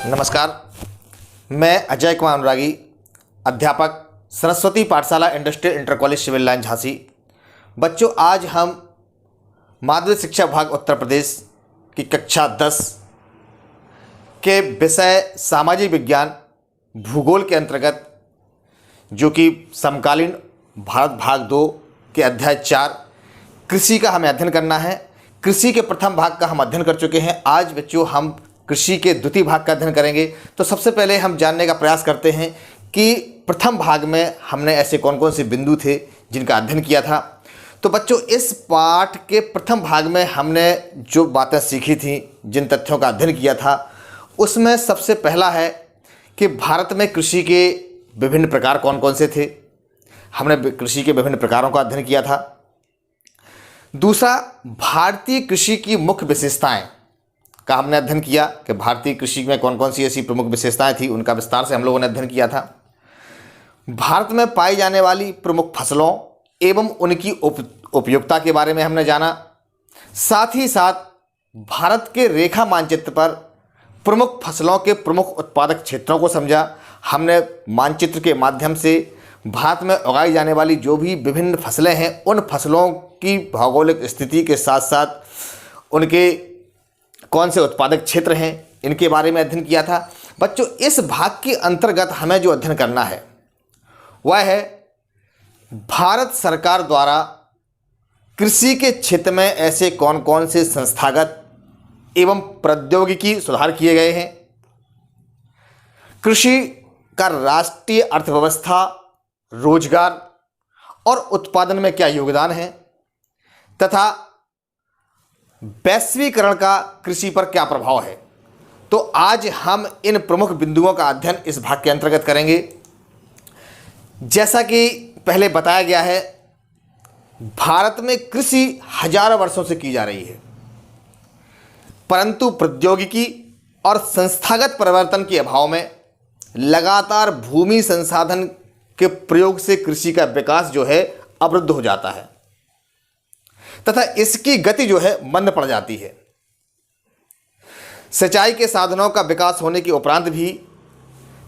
नमस्कार, मैं अजय कुमार अनुरागी, अध्यापक, Saraswati Pathshala industrial inter college civil line Jhansi. बच्चों, आज हम माध्यमिक शिक्षा विभाग उत्तर प्रदेश की कक्षा 10 के विषय सामाजिक विज्ञान भूगोल के अंतर्गत, जो कि समकालीन भारत भाग 2 के अध्याय 4 कृषि का हमें अध्ययन करना है। कृषि के प्रथम भाग का हम अध्ययन कर चुके हैं। आज बच्चों हम कृषि के द्वितीय भाग का अध्ययन करेंगे। तो सबसे पहले हम जानने का प्रयास करते हैं कि प्रथम भाग में हमने ऐसे कौन कौन से बिंदु थे जिनका अध्ययन किया था। तो बच्चों, इस पाठ के प्रथम भाग में हमने जो बातें सीखी थी, जिन तथ्यों का अध्ययन किया था, उसमें सबसे पहला है कि भारत में कृषि के विभिन्न प्रकार कौन कौन से थे। हमने कृषि के विभिन्न प्रकारों का अध्ययन किया था। दूसरा, भारतीय कृषि की मुख्य विशेषताएं का हमने अध्ययन किया कि भारतीय कृषि में कौन कौन सी ऐसी प्रमुख विशेषताएं थी, उनका विस्तार से हम लोगों ने अध्ययन किया था। भारत में पाई जाने वाली प्रमुख फसलों एवं उनकी उपयोगिता के बारे में हमने जाना। साथ ही साथ भारत के रेखा मानचित्र पर प्रमुख फसलों के प्रमुख उत्पादक क्षेत्रों को समझा। हमने मानचित्र के माध्यम से भारत में उगाई जाने वाली जो भी विभिन्न फसलें हैं, उन फसलों की भौगोलिक स्थिति के साथ साथ उनके कौन से उत्पादक क्षेत्र हैं, इनके बारे में अध्ययन किया था। बच्चों, इस भाग के अंतर्गत हमें जो अध्ययन करना है वह है भारत सरकार द्वारा कृषि के क्षेत्र में ऐसे कौन कौन से संस्थागत एवं प्रौद्योगिकी सुधार किए गए हैं, कृषि का राष्ट्रीय अर्थव्यवस्था, रोजगार और उत्पादन में क्या योगदान है, तथा वैश्वीकरण का कृषि पर क्या प्रभाव है। तो आज हम इन प्रमुख बिंदुओं का अध्ययन इस भाग के अंतर्गत करेंगे। जैसा कि पहले बताया गया है, भारत में कृषि हजारों वर्षों से की जा रही है, परंतु प्रौद्योगिकी और संस्थागत परिवर्तन के अभाव में लगातार भूमि संसाधन के प्रयोग से कृषि का विकास जो है अवरुद्ध हो जाता है तथा इसकी गति जो है मंद पड़ जाती है। सिंचाई के साधनों का विकास होने के उपरांत भी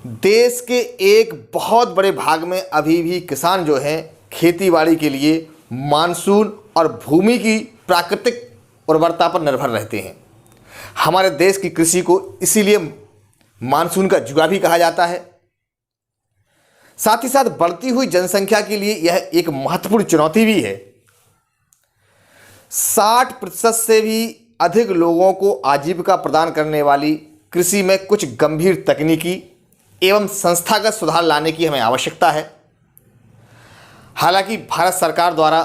देश के एक बहुत बड़े भाग में अभी भी किसान जो हैं खेतीबाड़ी के लिए मानसून और भूमि की प्राकृतिक उर्वरता पर निर्भर रहते हैं। हमारे देश की कृषि को इसीलिए मानसून का जुआ भी कहा जाता है। साथ ही साथ बढ़ती हुई जनसंख्या के लिए यह एक महत्वपूर्ण चुनौती भी है। 60% से भी अधिक लोगों को आजीविका प्रदान करने वाली कृषि में कुछ गंभीर तकनीकी एवं संस्थागत सुधार लाने की हमें आवश्यकता है। हालांकि भारत सरकार द्वारा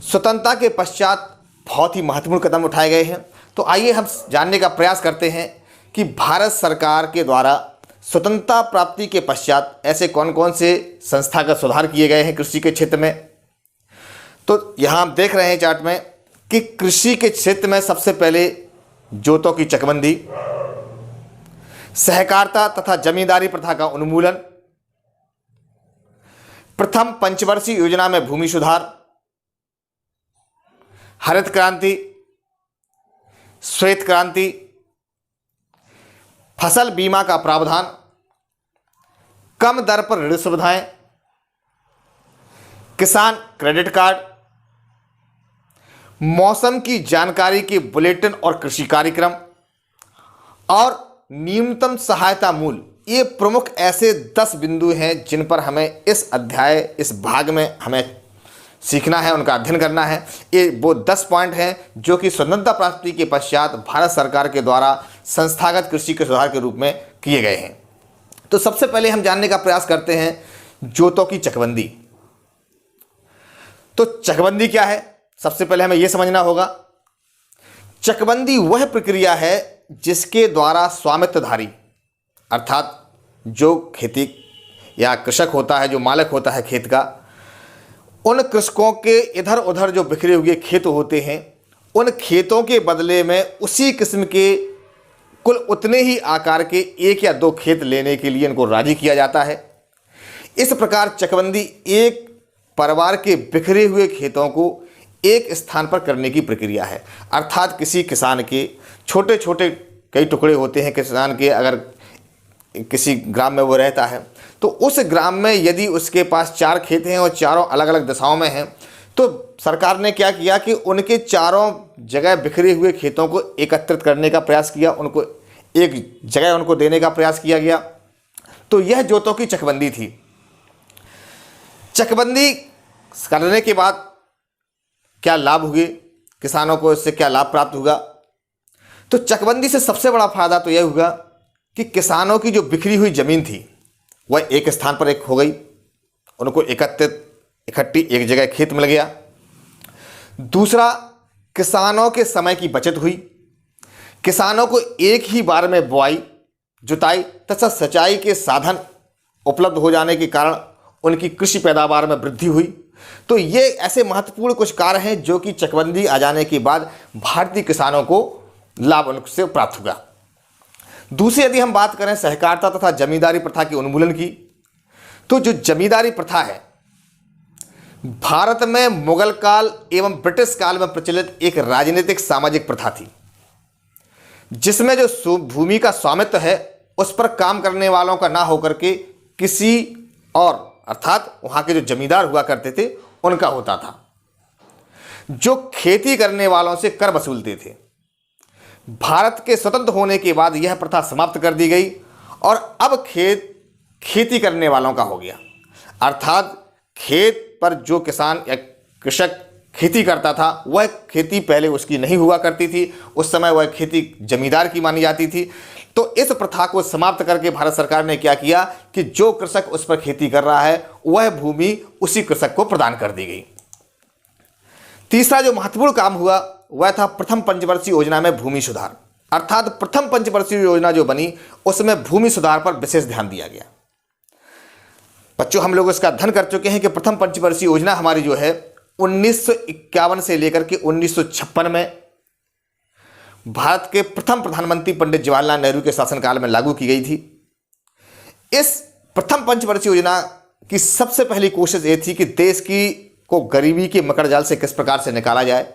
स्वतंत्रता के पश्चात बहुत ही महत्वपूर्ण कदम उठाए गए हैं। तो आइए हम जानने का प्रयास करते हैं कि भारत सरकार के द्वारा स्वतंत्रता प्राप्ति के पश्चात ऐसे कौन कौन से संस्थागत सुधार किए गए हैं कृषि के क्षेत्र में। तो यहाँ हम देख रहे हैं चार्ट में कि कृषि के क्षेत्र में सबसे पहले जोतों की चकबंदी, सहकारिता तथा जमींदारी प्रथा का उन्मूलन, प्रथम पंचवर्षीय योजना में भूमि सुधार, हरित क्रांति, श्वेत क्रांति, फसल बीमा का प्रावधान, कम दर पर ऋण सुविधाएं, किसान क्रेडिट कार्ड, मौसम की जानकारी के बुलेटिन और कृषि कार्यक्रम और न्यूनतम सहायता मूल्य। ये प्रमुख ऐसे 10 बिंदु हैं जिन पर हमें इस अध्याय, इस भाग में हमें सीखना है, उनका अध्ययन करना है। ये वो 10 पॉइंट हैं जो कि स्वतंत्रता प्राप्ति के पश्चात भारत सरकार के द्वारा संस्थागत कृषि के सुधार के रूप में किए गए हैं। तो सबसे पहले हम जानने का प्रयास करते हैं जोतों की चकबंदी। तो चकबंदी क्या है, सबसे पहले हमें यह समझना होगा। चकबंदी वह प्रक्रिया है जिसके द्वारा स्वामित्वधारी अर्थात जो खेती या कृषक होता है, जो मालिक होता है खेत का, उन कृषकों के इधर उधर जो बिखरे हुए खेत होते हैं, उन खेतों के बदले में उसी किस्म के कुल उतने ही आकार के 1 या 2 खेत लेने के लिए इनको राजी किया जाता है। इस प्रकार चकबंदी एक परिवार के बिखरे हुए खेतों को एक स्थान पर करने की प्रक्रिया है। अर्थात किसी किसान के छोटे छोटे कई टुकड़े होते हैं किसान के, अगर किसी ग्राम में वो रहता है तो उस ग्राम में यदि उसके पास 4 खेत हैं और चारों अलग अलग दिशाओं में हैं, तो सरकार ने क्या किया कि उनके चारों जगह बिखरे हुए खेतों को एकत्रित करने का प्रयास किया, उनको एक जगह उनको देने का प्रयास किया गया। तो यह जोतों की चकबंदी थी। चकबंदी करने के बाद क्या लाभ हुए किसानों को, इससे क्या लाभ प्राप्त हुआ? तो चकबंदी से सबसे बड़ा फायदा तो यह हुआ कि किसानों की जो बिखरी हुई जमीन थी वह एक स्थान पर एक हो गई, उनको इकट्ठी एक जगह खेत मिल गया। दूसरा, किसानों के समय की बचत हुई। किसानों को एक ही बार में बुआई, जुताई तथा सिंचाई के साधन उपलब्ध हो जाने के कारण उनकी कृषि पैदावार में वृद्धि हुई। तो ये ऐसे महत्वपूर्ण कुछ कार्य हैं जो कि चकबंदी आ जाने के बाद भारतीय किसानों को लाभ उनसे प्राप्त हुआ। दूसरी यदि हम बात करें सहकारिता तथा जमींदारी प्रथा के उन्मूलन की, तो जो जमींदारी प्रथा है भारत में मुगल काल एवं ब्रिटिश काल में प्रचलित एक राजनीतिक सामाजिक प्रथा थी, जिसमें जो भूमि का स्वामित्व है उस पर काम करने वालों का ना होकर के किसी और अर्थात वहां के जो जमींदार हुआ करते थे उनका होता था, जो खेती करने वालों से कर वसूलते थे। भारत के स्वतंत्र होने के बाद यह प्रथा समाप्त कर दी गई और अब खेती करने वालों का हो गया, अर्थात खेत पर जो किसान या कृषक खेती करता था वह खेती पहले उसकी नहीं हुआ करती थी, उस समय वह खेती जमींदार की मानी जाती थी। तो इस प्रथा को समाप्त करके भारत सरकार ने क्या किया कि जो कृषक उस पर खेती कर रहा है वह भूमि उसी कृषक को प्रदान कर दी गई। तीसरा जो महत्वपूर्ण काम हुआ वह था प्रथम पंचवर्षीय योजना में भूमि सुधार, अर्थात प्रथम पंचवर्षीय योजना जो बनी उसमें भूमि सुधार पर विशेष ध्यान दिया गया। बच्चों, हम लोग इसका अध्ययन कर चुके हैं कि प्रथम पंचवर्षीय योजना हमारी जो है 1951 से लेकर के 1956 में भारत के प्रथम प्रधानमंत्री पंडित जवाहरलाल नेहरू के शासनकाल में लागू की गई थी। इस प्रथम पंचवर्षीय योजना की सबसे पहली कोशिश ये थी कि देश को गरीबी के मकड़ जाल से किस प्रकार से निकाला जाए।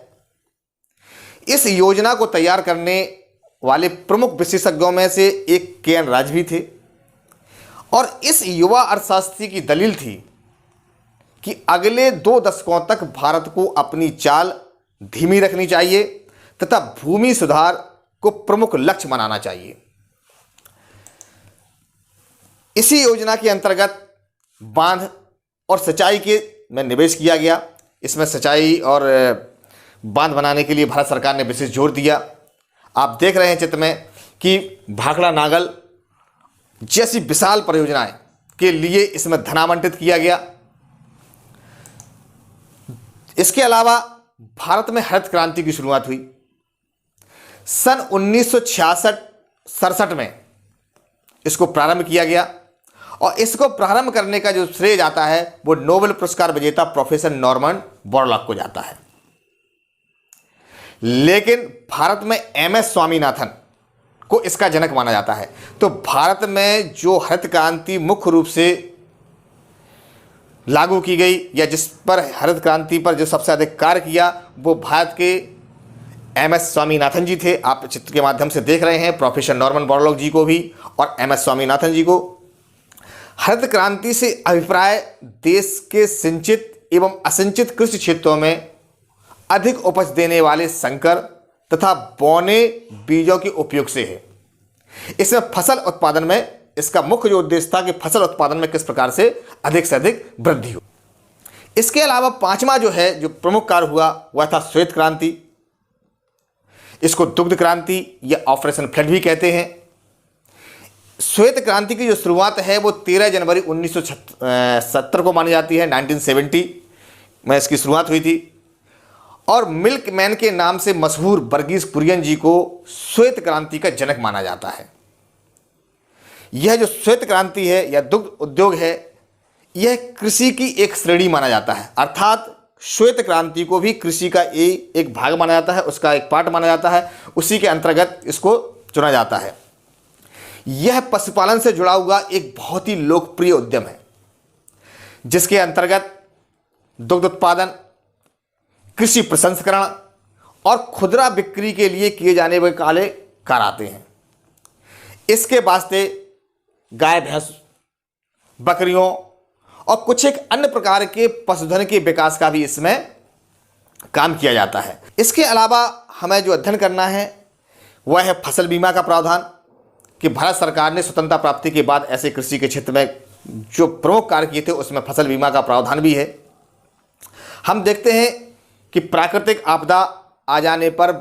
इस योजना को तैयार करने वाले प्रमुख विशेषज्ञों में से एक के.एन. राज भी थे और इस युवा अर्थशास्त्री की दलील थी कि अगले 2 दशकों तक भारत को अपनी चाल धीमी रखनी चाहिए तथा भूमि सुधार को प्रमुख लक्ष्य बनाना चाहिए। इसी योजना के अंतर्गत बांध और सिंचाई के में निवेश किया गया। इसमें सिंचाई और बांध बनाने के लिए भारत सरकार ने विशेष जोर दिया। आप देख रहे हैं चित्र में कि भाखड़ा नागल जैसी विशाल परियोजनाएं के लिए इसमें धन आवंटित किया गया। इसके अलावा भारत में हरित क्रांति की शुरुआत हुई। सन 1966-67 में इसको प्रारंभ किया गया और इसको प्रारंभ करने का जो श्रेय जाता है वो नोबेल पुरस्कार विजेता प्रोफेसर नॉर्मन बोरलॉग को जाता है। लेकिन भारत में एम.एस. स्वामीनाथन को इसका जनक माना जाता है। तो भारत में जो हरित क्रांति मुख्य रूप से लागू की गई या जिस पर हरित क्रांति पर जो सबसे अधिक कार्य किया वो भारत के एम.एस. स्वामीनाथन जी थे। आप चित्र के माध्यम से देख रहे हैं प्रोफेसर नॉर्मन बोरलॉग जी को भी और एम.एस. स्वामीनाथन जी को। हरित क्रांति से अभिप्राय देश के सिंचित एवं असिंचित कृषि क्षेत्रों में अधिक उपज देने वाले संकर तथा बौने बीजों के उपयोग से है। इसमें फसल उत्पादन में इसका मुख्य जो उद्देश्य था कि फसल उत्पादन में किस प्रकार से अधिक वृद्धि हो। इसके अलावा 5वां जो है जो प्रमुख कार्य हुआ वह था श्वेत क्रांति। इसको दुग्ध क्रांति या ऑपरेशन फ्लड भी कहते हैं। श्वेत क्रांति की जो शुरुआत है वो 13 जनवरी 1970 को मानी जाती है। 1970 में इसकी शुरुआत हुई थी और मिल्क मैन के नाम से मशहूर वर्गीस कुरियन जी को श्वेत क्रांति का जनक माना जाता है। यह जो श्वेत क्रांति है या दुग्ध उद्योग है यह कृषि की एक श्रेणी माना जाता है, अर्थात श्वेत क्रांति को भी कृषि का एक भाग माना जाता है, उसका एक पार्ट माना जाता है, उसी के अंतर्गत इसको चुना जाता है। यह पशुपालन से जुड़ा हुआ एक बहुत ही लोकप्रिय उद्यम है जिसके अंतर्गत दुग्ध उत्पादन, कृषि प्रसंस्करण और खुदरा बिक्री के लिए किए जाने वाले कार्य आते हैं। इसके वास्ते गाय भैंस, बकरियों और कुछ एक अन्य प्रकार के पशुधन के विकास का भी इसमें काम किया जाता है। इसके अलावा हमें जो अध्ययन करना है वह है फसल बीमा का प्रावधान, कि भारत सरकार ने स्वतंत्रता प्राप्ति के बाद ऐसे कृषि के क्षेत्र में जो प्रमुख कार्य किए थे उसमें फसल बीमा का प्रावधान भी है। हम देखते हैं कि प्राकृतिक आपदा आ जाने पर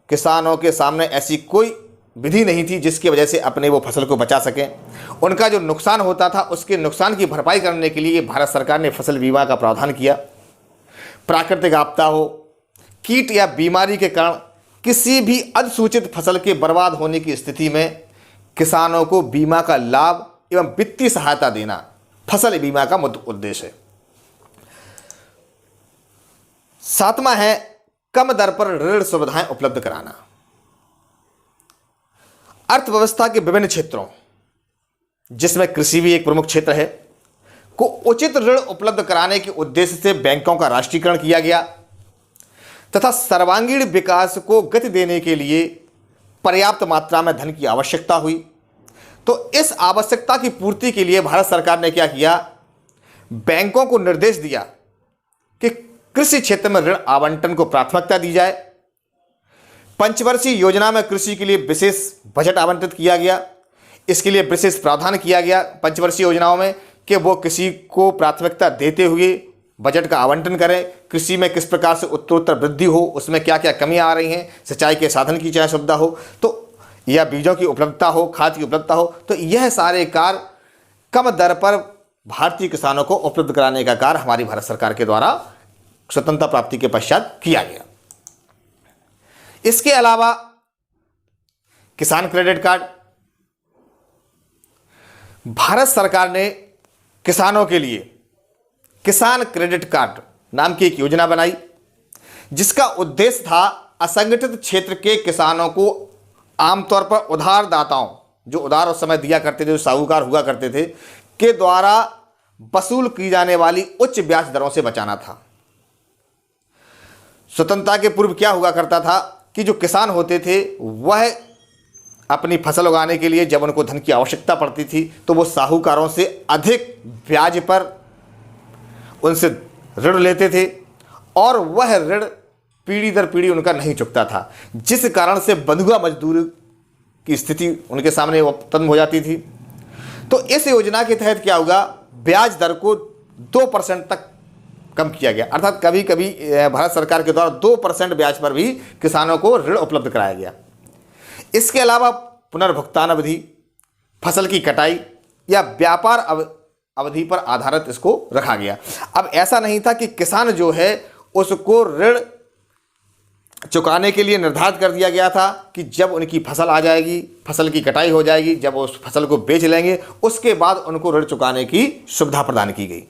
किसानों के सामने ऐसी कोई विधि नहीं थी जिसकी वजह से अपने वो फसल को बचा सकें। उनका जो नुकसान होता था उसके नुकसान की भरपाई करने के लिए भारत सरकार ने फसल बीमा का प्रावधान किया। प्राकृतिक आपदा हो, कीट या बीमारी के कारण किसी भी अधिसूचित फसल के बर्बाद होने की स्थिति में किसानों को बीमा का लाभ एवं वित्तीय सहायता देना फसल बीमा का मुख्य उद्देश्य है। सातवां है कम दर पर ऋण सुविधाएं उपलब्ध कराना। अर्थव्यवस्था के विभिन्न क्षेत्रों, जिसमें कृषि भी एक प्रमुख क्षेत्र है, को उचित ऋण उपलब्ध कराने के उद्देश्य से बैंकों का राष्ट्रीयकरण किया गया तथा सर्वांगीण विकास को गति देने के लिए पर्याप्त मात्रा में धन की आवश्यकता हुई। तो इस आवश्यकता की पूर्ति के लिए भारत सरकार ने क्या किया, बैंकों को निर्देश दिया कि कृषि क्षेत्र में ऋण आवंटन को प्राथमिकता दी जाए। पंचवर्षीय योजना में कृषि के लिए विशेष बजट आवंटित किया गया। इसके लिए विशेष प्रावधान किया गया पंचवर्षीय योजनाओं में कि वो कृषि को प्राथमिकता देते हुए बजट का आवंटन करें। कृषि में किस प्रकार से उत्तरोत्तर वृद्धि हो, उसमें क्या क्या कमियां आ रही हैं, सिंचाई के साधन की चाहे सुविधा हो तो या बीजों की उपलब्धता हो, खाद की उपलब्धता हो, तो यह सारे कार्य कम दर पर भारतीय किसानों को उपलब्ध कराने का कार्य हमारी भारत सरकार के द्वारा स्वतंत्रता प्राप्ति के पश्चात किया गया। इसके अलावा किसान क्रेडिट कार्ड, भारत सरकार ने किसानों के लिए किसान क्रेडिट कार्ड नाम की एक योजना बनाई जिसका उद्देश्य था असंगठित क्षेत्र के किसानों को आमतौर पर उधारदाताओं, जो उधार उस समय दिया करते थे, जो साहूकार हुआ करते थे, के द्वारा वसूल की जाने वाली उच्च ब्याज दरों से बचाना था। स्वतंत्रता के पूर्व क्या हुआ करता था कि जो किसान होते थे वह अपनी फसल उगाने के लिए जब उनको धन की आवश्यकता पड़ती थी तो वो साहूकारों से अधिक ब्याज पर उनसे ऋण लेते थे और वह ऋण पीढ़ी दर पीढ़ी उनका नहीं चुकता था, जिस कारण से बंधुआ मजदूरी की स्थिति उनके सामने उत्पन्न हो जाती थी। तो इस योजना के तहत क्या होगा, ब्याज दर को 2% तक कम किया गया, अर्थात कभी कभी भारत सरकार के द्वारा 2% ब्याज पर भी किसानों को ऋण उपलब्ध कराया गया। इसके अलावा पुनर्भुगतान अवधि, फसल की कटाई या व्यापार अवधि पर आधारित इसको रखा गया। अब ऐसा नहीं था कि किसान जो है उसको ऋण चुकाने के लिए निर्धारित कर दिया गया था कि जब उनकी फसल आ जाएगी, फसल की कटाई हो जाएगी, जब वो उस फसल को बेच लेंगे उसके बाद उनको ऋण चुकाने की सुविधा प्रदान की गई।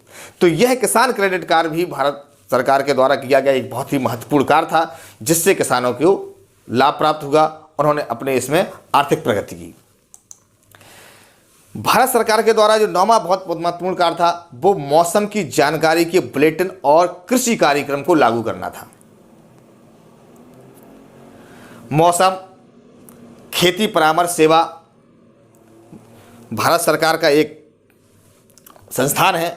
तो यह किसान क्रेडिट कार्ड भी भारत सरकार के द्वारा किया गया एक बहुत ही महत्वपूर्ण कार्य था जिससे किसानों को लाभ प्राप्त हुआ, उन्होंने अपने इसमें आर्थिक प्रगति की। भारत सरकार के द्वारा जो 9वां बहुत महत्वपूर्ण कार्य था वो मौसम की जानकारी के बुलेटिन और कृषि कार्यक्रम को लागू करना था। मौसम खेती परामर्श सेवा भारत सरकार का एक संस्थान है।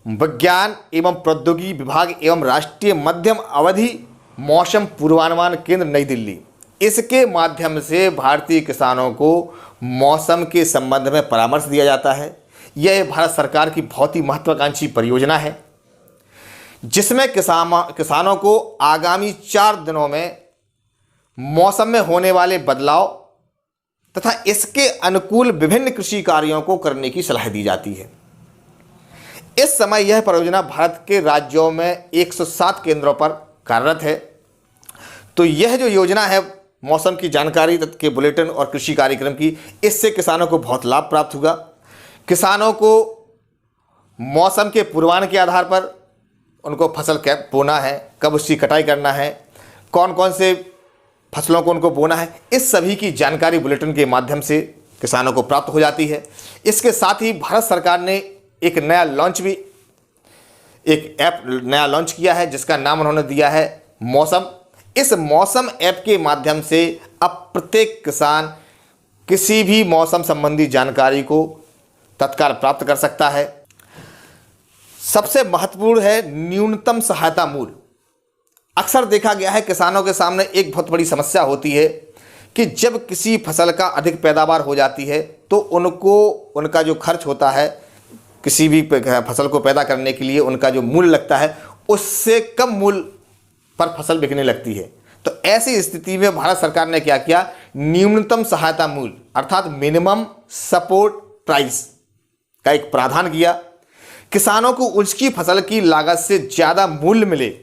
विज्ञान एवं प्रौद्योगिकी विभाग एवं राष्ट्रीय मध्यम अवधि मौसम पूर्वानुमान केंद्र नई दिल्ली, इसके माध्यम से भारतीय किसानों को मौसम के संबंध में परामर्श दिया जाता है। यह भारत सरकार की बहुत ही महत्वाकांक्षी परियोजना है जिसमें किसानों को आगामी 4 दिनों में मौसम में होने वाले बदलाव तथा इसके अनुकूल विभिन्न कृषि कार्यों को करने की सलाह दी जाती है। इस समय यह परियोजना भारत के राज्यों में 107 केंद्रों पर कार्यरत है। तो यह जो योजना है मौसम की जानकारी के बुलेटिन और कृषि कार्यक्रम की, इससे किसानों को बहुत लाभ प्राप्त होगा। किसानों को मौसम के पूर्वानुमान के आधार पर उनको फसल कब बोना है, कब उसकी कटाई करना है, कौन कौन से फसलों को उनको बोना है, इस सभी की जानकारी बुलेटिन के माध्यम से किसानों को प्राप्त हो जाती है। इसके साथ ही भारत सरकार ने एक ऐप नया लॉन्च किया है जिसका नाम उन्होंने दिया है मौसम। इस मौसम ऐप के माध्यम से अब प्रत्येक किसान किसी भी मौसम संबंधी जानकारी को तत्काल प्राप्त कर सकता है। सबसे महत्वपूर्ण है न्यूनतम सहायता मूल्य। अक्सर देखा गया है किसानों के सामने एक बहुत बड़ी समस्या होती है कि जब किसी फसल का अधिक पैदावार हो जाती है तो उनका जो खर्च होता है किसी भी फसल को पैदा करने के लिए, उनका जो मूल्य लगता है उससे कम मूल्य पर फसल बिकने लगती है। तो ऐसी स्थिति में भारत सरकार ने क्या किया, न्यूनतम सहायता मूल्य अर्थात मिनिमम सपोर्ट प्राइस का एक प्रावधान किया। किसानों को उसकी फसल की लागत से ज़्यादा मूल्य मिले,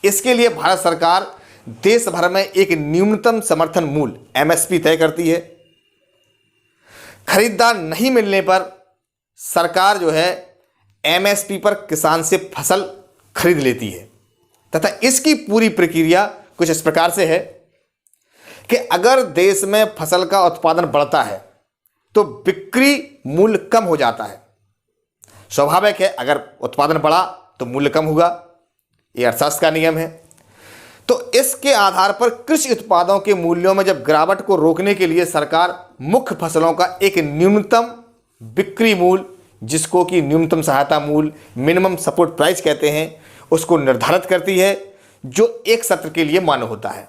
इसके लिए भारत सरकार देश भर में एक न्यूनतम समर्थन मूल्य एमएसपी तय करती है। खरीदार नहीं मिलने पर सरकार जो है एमएसपी पर किसान से फसल खरीद लेती है तथा इसकी पूरी प्रक्रिया कुछ इस प्रकार से है कि अगर देश में फसल का उत्पादन बढ़ता है तो बिक्री मूल्य कम हो जाता है। स्वाभाविक है, अगर उत्पादन बढ़ा तो मूल्य कम होगा, यह अर्थशास्त्र का नियम है। तो इसके आधार पर कृषि उत्पादों के मूल्यों में जब गिरावट को रोकने के लिए सरकार मुख्य फसलों का एक न्यूनतम बिक्री मूल्य, जिसको कि न्यूनतम सहायता मूल्य मिनिमम सपोर्ट प्राइस कहते हैं, उसको निर्धारित करती है जो एक सत्र के लिए मान्य होता है।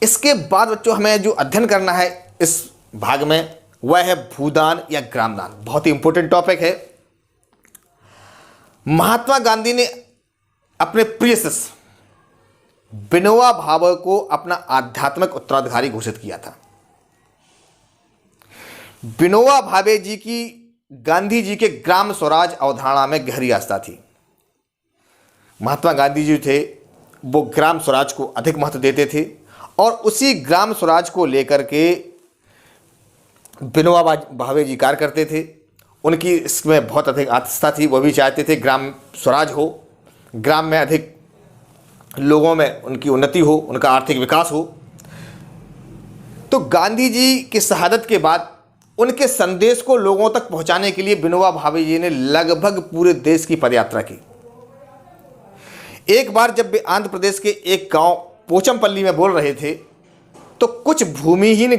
इसके बाद बच्चों हमें जो अध्ययन करना है इस भाग में वह है भूदान या ग्रामदान। बहुत ही इंपॉर्टेंट टॉपिक है। महात्मा गांधी ने अपने प्रिय शिष्य विनोबा भावे को अपना आध्यात्मिक उत्तराधिकारी घोषित किया था। विनोबा भावे जी की गांधी जी के ग्राम स्वराज अवधारणा में गहरी आस्था थी। महात्मा गांधी जी थे वो ग्राम स्वराज को अधिक महत्व देते थे और उसी ग्राम स्वराज को लेकर के विनोबा भावे जी कार्य करते थे। उनकी इसमें बहुत अधिक आस्था थी। वो भी चाहते थे ग्राम स्वराज हो, ग्राम में अधिक लोगों में उनकी उन्नति हो, उनका आर्थिक विकास हो। तो गांधी जी की शहादत के बाद उनके संदेश को लोगों तक पहुंचाने के लिए विनोबा भावे जी ने लगभग पूरे देश की पदयात्रा की। एक बार जब वे आंध्र प्रदेश के एक गांव पोचमपल्ली में बोल रहे थे तो कुछ भूमिहीन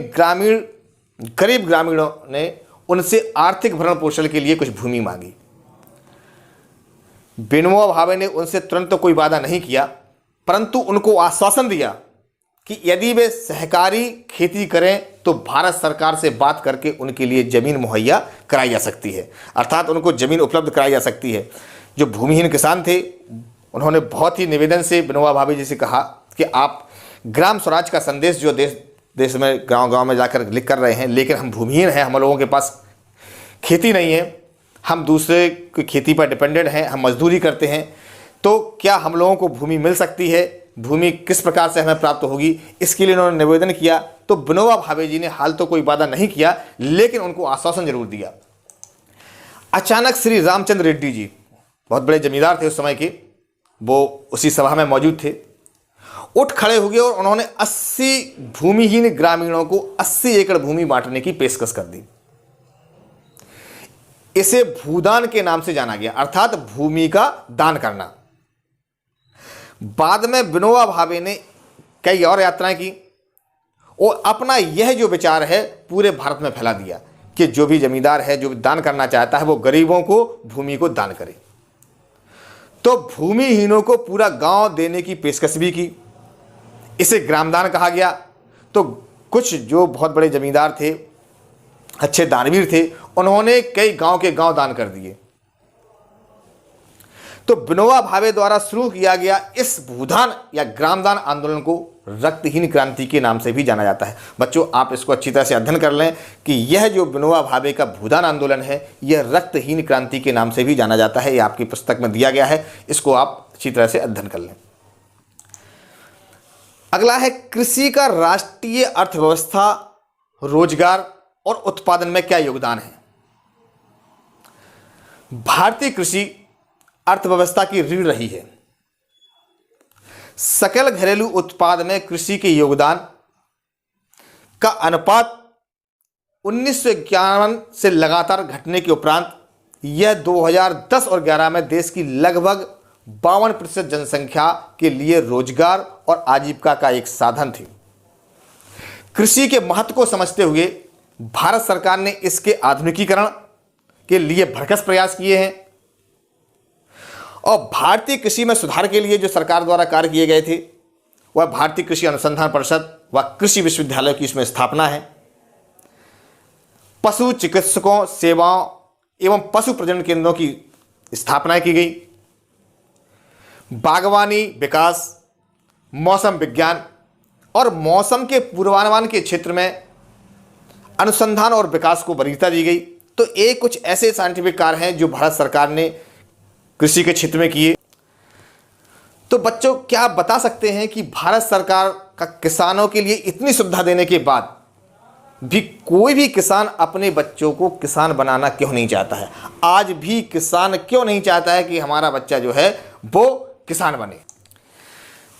गरीब ग्रामीणों ने उनसे आर्थिक भरण पोषण के लिए कुछ भूमि मांगी। विनोबा भावे ने उनसे तुरंत तो कोई वादा नहीं किया, परंतु उनको आश्वासन दिया कि यदि वे सहकारी खेती करें तो भारत सरकार से बात करके उनके लिए ज़मीन मुहैया कराई जा सकती है, अर्थात उनको ज़मीन उपलब्ध कराई जा सकती है। जो भूमिहीन किसान थे उन्होंने बहुत ही निवेदन से विनोबा भावे जी से कहा कि आप ग्राम स्वराज का संदेश जो देश में गांव-गांव में जाकर लिख कर रहे हैं, लेकिन हम भूमिहीन हैं, हम लोगों के पास खेती नहीं है, हम दूसरे की खेती पर डिपेंडेंट हैं, हम मजदूरी करते हैं, तो क्या हम लोगों को भूमि मिल सकती है, भूमि किस प्रकार से हमें प्राप्त होगी, इसके लिए उन्होंने निवेदन किया। तो विनोबा भावे जी ने हाल तो कोई वादा नहीं किया, लेकिन उनको आश्वासन जरूर दिया। अचानक श्री रामचंद्र रेड्डी जी, बहुत बड़े जमींदार थे उस समय के, वो उसी सभा में मौजूद थे, उठ खड़े हो गए और उन्होंने 80 भूमिहीन ग्रामीणों को 80 एकड़ भूमि बांटने की पेशकश कर दी। इसे भूदान के नाम से जाना गया, अर्थात भूमि का दान करना। बाद में विनोबा भावे ने कई और यात्राएं की और अपना यह जो विचार है पूरे भारत में फैला दिया कि जो भी जमींदार है, जो भी दान करना चाहता है, वो गरीबों को भूमि को दान करे। तो भूमिहीनों को पूरा गांव देने की पेशकश भी की। इसे ग्रामदान कहा गया। तो कुछ जो बहुत बड़े जमींदार थे, अच्छे दानवीर थे, उन्होंने कई गांव के गांव दान कर दिए। तो विनोबा भावे द्वारा शुरू किया गया इस भूदान या ग्रामदान आंदोलन को रक्तहीन क्रांति के नाम से भी जाना जाता है। बच्चों, आप इसको अच्छी तरह से अध्ययन कर लें कि यह जो विनोबा भावे का भूदान आंदोलन है, यह रक्तहीन क्रांति के नाम से भी जाना जाता है। यह आपकी पुस्तक में दिया गया है, इसको आप अच्छी तरह से अध्ययन कर लें। अगला है कृषि का राष्ट्रीय अर्थव्यवस्था, रोजगार और उत्पादन में क्या योगदान है। भारतीय कृषि अर्थव्यवस्था की रीढ़ रही है। सकल घरेलू उत्पाद में कृषि के योगदान का अनुपात 1951 से लगातार घटने के उपरांत यह 2010 और 11 में देश की लगभग 52% जनसंख्या के लिए रोजगार और आजीविका का एक साधन थी। कृषि के महत्व को समझते हुए भारत सरकार ने इसके आधुनिकीकरण के लिए भरसक प्रयास किए हैं और भारतीय कृषि में सुधार के लिए जो सरकार द्वारा कार्य किए गए थे वह भारतीय कृषि अनुसंधान परिषद व कृषि विश्वविद्यालय की इसमें स्थापना है। पशु चिकित्सकों सेवाओं एवं पशु प्रजनन केंद्रों की स्थापना की गई। बागवानी विकास, मौसम विज्ञान और मौसम के पूर्वानुमान के क्षेत्र में अनुसंधान और विकास को वरीयता दी गई। तो ये कुछ ऐसे साइंटिफिक कार्य हैं जो भारत सरकार ने कृषि के क्षेत्र में किए। तो बच्चों, क्या आप बता सकते हैं कि भारत सरकार का किसानों के लिए इतनी सुविधा देने के बाद भी कोई भी किसान अपने बच्चों को किसान बनाना क्यों नहीं चाहता है? आज भी किसान क्यों नहीं चाहता है कि हमारा बच्चा जो है वो किसान बने?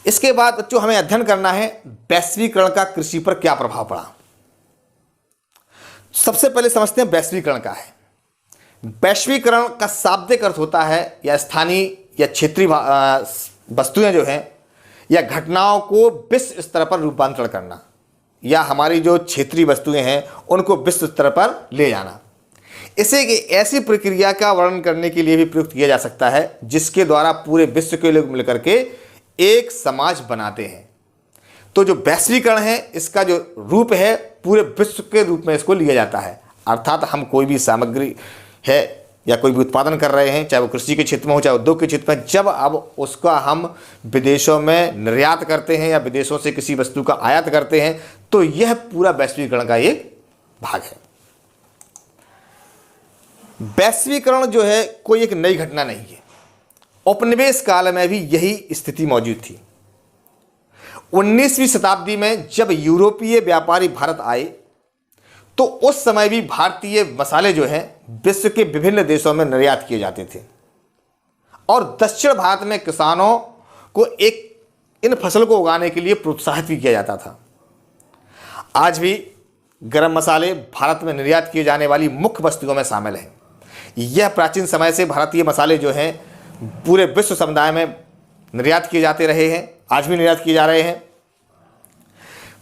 इसके बाद बच्चों हमें अध्ययन करना है वैश्वीकरण का कृषि पर क्या प्रभाव पड़ा। सबसे पहले समझते हैं वैश्वीकरण का है। वैश्वीकरण का शाब्दिक अर्थ होता है या स्थानीय या क्षेत्रीय वस्तुएं जो हैं या घटनाओं को विश्व स्तर पर रूपांतरण करना, या हमारी जो क्षेत्रीय वस्तुएं हैं उनको विश्व स्तर पर ले जाना। इसे एक ऐसी प्रक्रिया का वर्णन करने के लिए भी प्रयुक्त किया जा सकता है जिसके द्वारा पूरे विश्व के लोग मिलकर के एक समाज बनाते हैं। तो जो वैश्वीकरण है इसका जो रूप है पूरे विश्व के रूप में इसको लिया जाता है। अर्थात हम कोई भी सामग्री है या कोई भी उत्पादन कर रहे हैं, चाहे वो कृषि के क्षेत्र में हो चाहे उद्योग के क्षेत्र में, जब अब उसका हम विदेशों में निर्यात करते हैं या विदेशों से किसी वस्तु का आयात करते हैं तो यह पूरा वैश्वीकरण का एक भाग है। वैश्वीकरण जो है कोई एक नई घटना नहीं है। औपनिवेश काल में भी यही स्थिति मौजूद थी। 19वीं शताब्दी में जब यूरोपीय व्यापारी भारत आए तो उस समय भी भारतीय मसाले जो हैं विश्व के विभिन्न देशों में निर्यात किए जाते थे और दक्षिण भारत में किसानों को इन फसल को उगाने के लिए प्रोत्साहित भी किया जाता था। आज भी गरम मसाले भारत में निर्यात किए जाने वाली मुख्य वस्तुओं में शामिल हैं। यह प्राचीन समय से भारतीय मसाले जो हैं पूरे विश्व समुदाय में निर्यात किए जाते रहे हैं, आज भी निर्यात किए जा रहे हैं।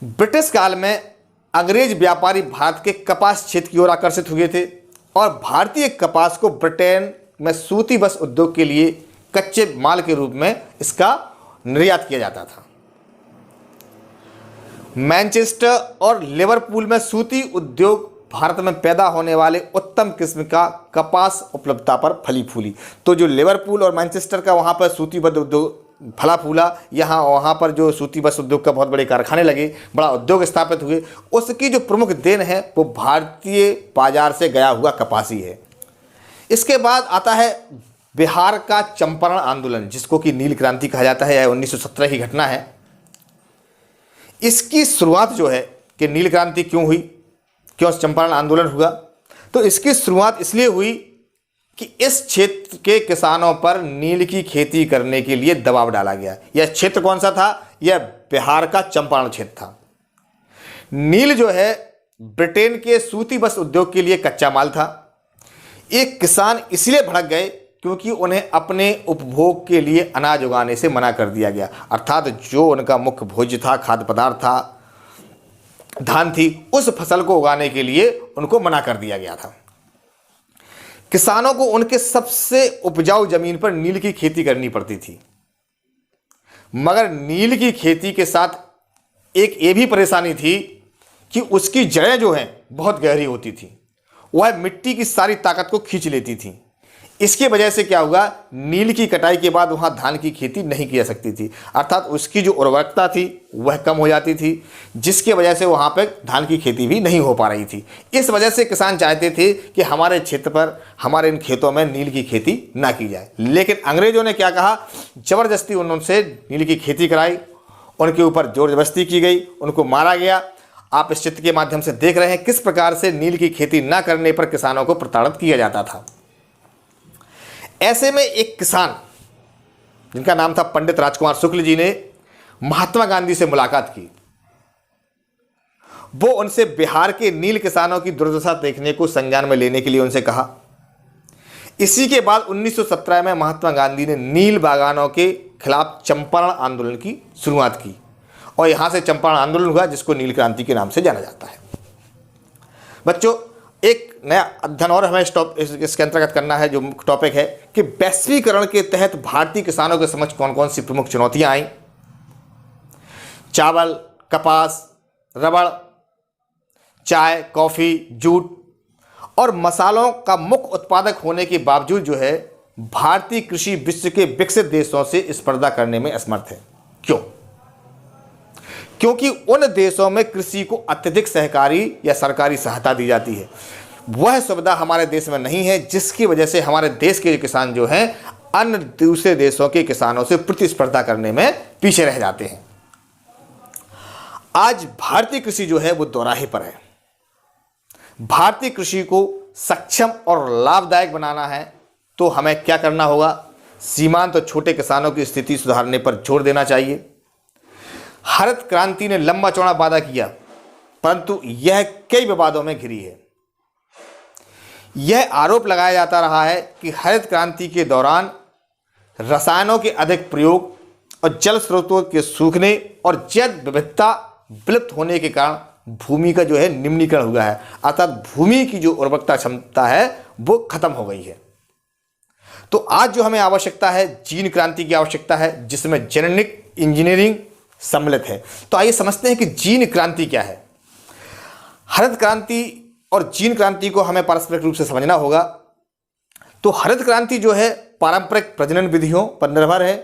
ब्रिटिश काल में अंग्रेज व्यापारी भारत के कपास क्षेत्र की ओर आकर्षित हुए थे और भारतीय कपास को ब्रिटेन में सूती वस्त्र उद्योग के लिए कच्चे माल के रूप में इसका निर्यात किया जाता था। मैनचेस्टर और लिवरपूल में सूती उद्योग भारत में पैदा होने वाले उत्तम किस्म का कपास उपलब्धता पर फली फूली। तो जो लिवरपूल और मैनचेस्टर का वहाँ पर सूती वस्त्र उद्योग फला फूला, वहाँ पर जो सूती वस्त्र उद्योग का बहुत बड़े कारखाने लगे, बड़ा उद्योग स्थापित हुए, उसकी जो प्रमुख देन है वो भारतीय बाजार से गया हुआ कपास ही है। इसके बाद आता है बिहार का चंपारण आंदोलन, जिसको कि नील क्रांति कहा जाता है। यह 1917 की घटना है। इसकी शुरुआत जो है कि नील क्रांति क्यों हुई, क्यों चंपारण आंदोलन हुआ, तो इसकी शुरुआत इसलिए हुई कि इस क्षेत्र के किसानों पर नील की खेती करने के लिए दबाव डाला गया। यह क्षेत्र कौन सा था? यह बिहार का चंपारण क्षेत्र था। नील जो है ब्रिटेन के सूती वस्त्र उद्योग के लिए कच्चा माल था। एक किसान इसलिए भड़क गए क्योंकि उन्हें अपने उपभोग के लिए अनाज उगाने से मना कर दिया गया। अर्थात जो उनका मुख्य भोज्य था, खाद्य पदार्थ था, धान थी, उस फसल को उगाने के लिए उनको मना कर दिया गया था। किसानों को उनके सबसे उपजाऊ जमीन पर नील की खेती करनी पड़ती थी, मगर नील की खेती के साथ एक ये भी परेशानी थी कि उसकी जड़ें जो हैं बहुत गहरी होती थी, वह मिट्टी की सारी ताकत को खींच लेती थी। इसकी वजह से क्या हुआ, नील की कटाई के बाद वहाँ धान की खेती नहीं की जा सकती थी, अर्थात उसकी जो उर्वरकता थी वह कम हो जाती थी, जिसकी वजह से वहाँ पर धान की खेती भी नहीं हो पा रही थी। इस वजह से किसान चाहते थे कि हमारे क्षेत्र पर, हमारे इन खेतों में नील की खेती ना की जाए। लेकिन अंग्रेज़ों ने क्या कहा, ज़बरदस्ती उनसे नील की खेती कराई, उनके ऊपर जोर जबरदस्ती की गई, उनको मारा गया। आप इस चित्र के माध्यम से देख रहे हैं किस प्रकार से नील की खेती ना करने पर किसानों को प्रताड़ित किया जाता था। ऐसे में एक किसान जिनका नाम था पंडित राजकुमार शुक्ल जी ने महात्मा गांधी से मुलाकात की। वो उनसे बिहार के नील किसानों की दुर्दशा देखने को संज्ञान में लेने के लिए उनसे कहा। इसी के बाद 1917 में महात्मा गांधी ने नील बागानों के खिलाफ चंपारण आंदोलन की शुरुआत की और यहाँ से चंपारण आंदोलन हुआ जिसको नील क्रांति के नाम से जाना जाता है। बच्चों, एक नया अध्ययन और हमें इसके अंतर्गत करना है, जो मुख्य टॉपिक है कि वैश्वीकरण के तहत भारतीय किसानों के समक्ष कौन कौन सी प्रमुख चुनौतियां आई। चावल, कपास, रबड़, चाय, कॉफ़ी, जूट और मसालों का मुख्य उत्पादक होने के बावजूद जो है भारतीय कृषि विश्व के विकसित देशों से स्पर्धा करने में असमर्थ है। क्यों? क्योंकि उन देशों में कृषि को अत्यधिक सहकारी या सरकारी सहायता दी जाती है। वह सुविधा हमारे देश में नहीं है, जिसकी वजह से हमारे देश के किसान जो हैं अन्य दूसरे देशों के किसानों से प्रतिस्पर्धा करने में पीछे रह जाते हैं। आज भारतीय कृषि जो है वो दोराहे पर है। भारतीय कृषि को सक्षम और लाभदायक बनाना है तो हमें क्या करना होगा? सीमांत और छोटे किसानों की स्थिति सुधारने पर जोर देना चाहिए। हरित क्रांति ने लंबा चौड़ा वादा किया, परंतु यह कई विवादों में घिरी है। यह आरोप लगाया जाता रहा है कि हरित क्रांति के दौरान रसायनों के अधिक प्रयोग और जल स्रोतों के सूखने और जैव विविधता विलुप्त होने के कारण भूमि का जो है निम्नीकरण हुआ है, अर्थात भूमि की जो उर्वरकता क्षमता है वो खत्म हो गई है। तो आज जो हमें आवश्यकता है, जीन क्रांति की आवश्यकता है, जिसमें जेनेटिक इंजीनियरिंग सम्मिलित है। तो आइए समझते हैं कि जीन क्रांति क्या है। हरित क्रांति और जीन क्रांति को हमें पारस्परिक रूप से समझना होगा। तो हरित क्रांति जो है पारंपरिक प्रजनन विधियों पर निर्भर है,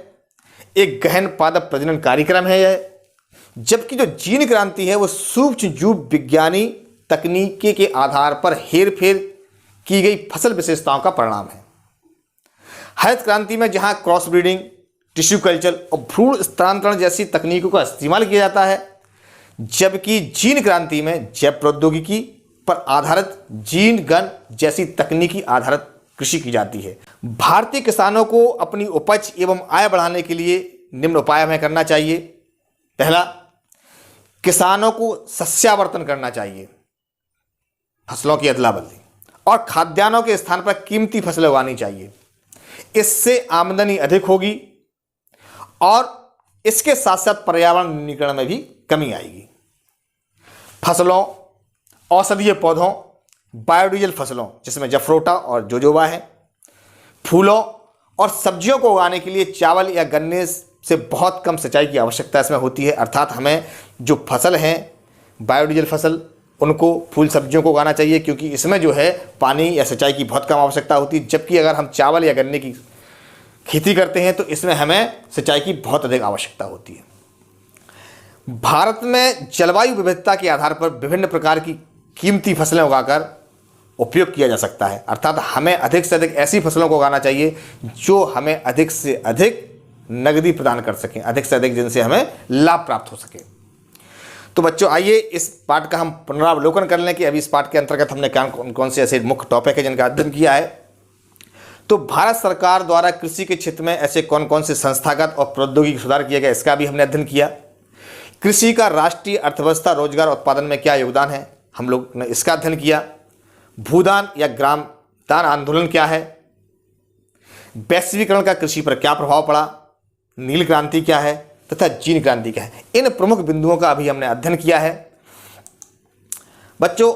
एक गहन पादप प्रजनन कार्यक्रम है यह, जबकि जो जीन क्रांति है वो सूक्ष्म जीव विज्ञानी तकनीकी के आधार पर हेरफेर की गई फसल विशेषताओं का परिणाम है। हरित क्रांति में जहां क्रॉस ब्रीडिंग, टिश्यू कल्चर और भ्रूण स्थानांतरण जैसी तकनीकों का इस्तेमाल किया जाता है, जबकि जीन क्रांति में जैव प्रौद्योगिकी पर आधारित जीन गन जैसी तकनीकी आधारित कृषि की जाती है। भारतीय किसानों को अपनी उपज एवं आय बढ़ाने के लिए निम्न उपाय हमें करना चाहिए। पहला, किसानों को सस्यावर्तन करना चाहिए, फसलों की अदला बदली, और खाद्यान्नों के स्थान पर कीमती फसलें उगानी चाहिए। इससे आमदनी अधिक होगी और इसके साथ साथ पर्यावरण न्यूनीकरण में भी कमी आएगी। फसलों, औषधीय पौधों, बायोडीजल फसलों जिसमें जफरोटा और जोजोबा है, फूलों और सब्जियों को उगाने के लिए चावल या गन्ने से बहुत कम सिंचाई की आवश्यकता इसमें होती है। अर्थात हमें जो फसल हैं बायोडीजल फसल, उनको फूल सब्जियों को उगाना चाहिए, क्योंकि इसमें जो है पानी या सिंचाई की बहुत कम आवश्यकता होती है। जबकि अगर हम चावल या गन्ने की खेती करते हैं तो इसमें हमें सिंचाई की बहुत अधिक आवश्यकता होती है। भारत में जलवायु विविधता के आधार पर विभिन्न प्रकार की कीमती फसलें उगाकर उपयोग किया जा सकता है। अर्थात हमें अधिक से अधिक ऐसी फसलों को उगाना चाहिए जो हमें अधिक से अधिक नकदी प्रदान कर सकें, अधिक से अधिक जिनसे हमें लाभ प्राप्त हो सके। तो बच्चों, आइए इस पाठ का हम पुनरावलोकन कर लें कि अभी इस पाठ के अंतर्गत हमने कौन कौन से ऐसे मुख्य टॉपिक है जिनका अध्ययन किया है। तो भारत सरकार द्वारा कृषि के क्षेत्र में ऐसे कौन कौन से संस्थागत और प्रौद्योगिकी सुधार किए गए, इसका भी हमने अध्ययन किया। कृषि का राष्ट्रीय अर्थव्यवस्था, रोजगार उत्पादन में क्या योगदान है, हम लोग ने इसका अध्ययन किया। भूदान या ग्राम दान आंदोलन क्या है, वैश्वीकरण का कृषि पर क्या प्रभाव पड़ा, नील क्रांति क्या है तथा जीन क्रांति क्या है, इन प्रमुख बिंदुओं का अभी हमने अध्ययन किया है। बच्चों,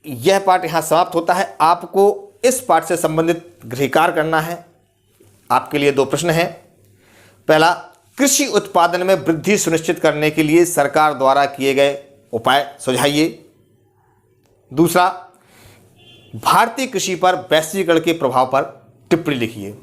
यह पाठ यहाँ समाप्त होता है। आपको इस पाठ से संबंधित गृह कार्य करना है। आपके लिए 2 प्रश्न हैं। पहला, कृषि उत्पादन में वृद्धि सुनिश्चित करने के लिए सरकार द्वारा किए गए उपाय सुझाइए। दूसरा, भारतीय कृषि पर वैश्वीकरण के प्रभाव पर टिप्पणी लिखिए।